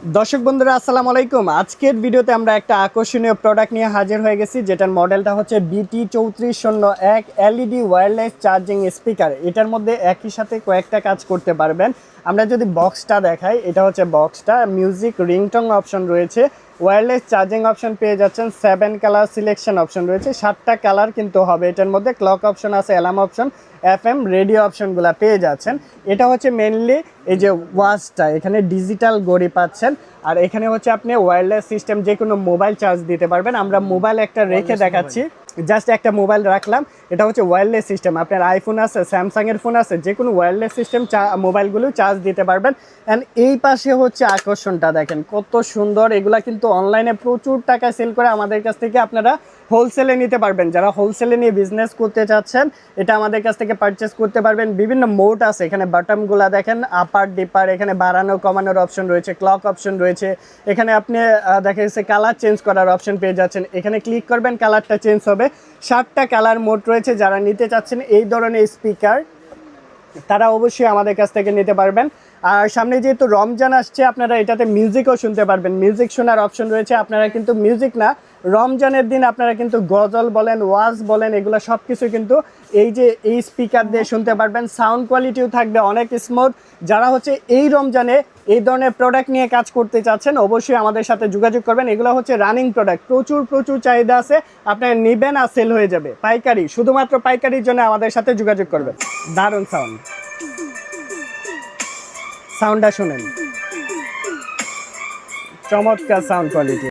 দর্শক বন্ধুরা আসসালামু আলাইকুম। আজকের ভিডিওতে আমরা একটা আকর্ষণীয় প্রোডাক্ট নিয়ে হাজির হয়ে গেছি, যেটার মডেলটা হচ্ছে BT3401 LED wireless charging speaker. এটার মধ্যে একই সাথে কয়েকটা কাজ করতে পারবেন। আমরা যদি বক্সটা দেখাই, এটা হচ্ছে বক্সটা, মিউজিক রিংটং অপশন রয়েছে, ওয়্যারলেস চার্জিং অপশন পেয়ে যাচ্ছেন, 7 কালার সিলেকশন অপশন রয়েছে, 7টা কালার কিন্তু হবে এটার মধ্যে। ক্লক অপশন আছে, অ্যালার্ম অপশন, FM রেডিও অপশনগুলো পেয়ে যাচ্ছেন। এটা হচ্ছে মেনলি এই যে ওয়াচটা, এখানে ডিজিটাল ঘড়ি পাচ্ছেন। আর এখানে হচ্ছে আপনি ওয়্যারলেস সিস্টেম, যে কোনো মোবাইল চার্জ দিতে পারবেন। আমরা মোবাইল একটা রেখে দেখাচ্ছি, জাস্ট একটা মোবাইল রাখলাম, এটা হচ্ছে ওয়্যারলেস সিস্টেম। আপনার আইফোন আছে, স্যামসাংয়ের ফোন আছে, যে কোনো ওয়্যারলেস সিস্টেম মোবাইলগুলো চার্জ দিতে পারবেন। অ্যান্ড এই পাশে হচ্ছে আকর্ষণটা দেখেন কত সুন্দর। এগুলা কিন্তু অনলাইনে প্রচুর টাকায় সেল করে, আমাদের কাছ থেকে আপনারা হোলসেলে নিতে পারবেন। যারা হোলসেলে নিয়ে বিজনেস করতে চাচ্ছেন, এটা আমাদের কাছ থেকে পারচেস করতে পারবেন। বিভিন্ন মোড আছে, এখানে বাটনগুলো দেখেন, আপার ডিপার, এখানে বাড়ানো কমানোর অপশন রয়েছে, ক্লক অপশন রয়েছে। এখানে আপনি দেখা যাচ্ছে কালার চেঞ্জ করার অপশন পেয়ে যাচ্ছেন, এখানে ক্লিক করবেন, কালারটা চেঞ্জ হবে। 7টা কালার মোড রয়েছে। যারা নিতে চাচ্ছেন এই ধরনের স্পিকার, তারা অবশ্যই আমাদের কাছ থেকে নিতে পারবেন। আর সামনে যেহেতু রমজান আসছে, আপনারা এটাতে মিউজিকও শুনতে পারবেন, মিউজিক শোনার অপশন রয়েছে। আপনারা কিন্তু মিউজিক না, রমজানের দিন আপনারা কিন্তু গজল বলেন, ওয়াজ বলেন, এগুলো সব কিছু কিন্তু এই স্পিকার দিয়ে শুনতে পারবেন। সাউন্ড কোয়ালিটিও থাকবে অনেক স্মুথ। যারা হচ্ছে এই রমজানে এই ধরনের প্রোডাক্ট নিয়ে কাজ করতে চাচ্ছেন, অবশ্যই আমাদের সাথে যোগাযোগ করবেন। এগুলো হচ্ছে রানিং প্রোডাক্ট, প্রচুর চাহিদা আছে। আপনারা নেবেন আর সেল হয়ে যাবে। পাইকারি, শুধুমাত্র পাইকারির জন্য আমাদের সাথে যোগাযোগ করবেন। দারুণ সাউন্ডটা শুনেন, চমৎকার সাউন্ড কোয়ালিটি।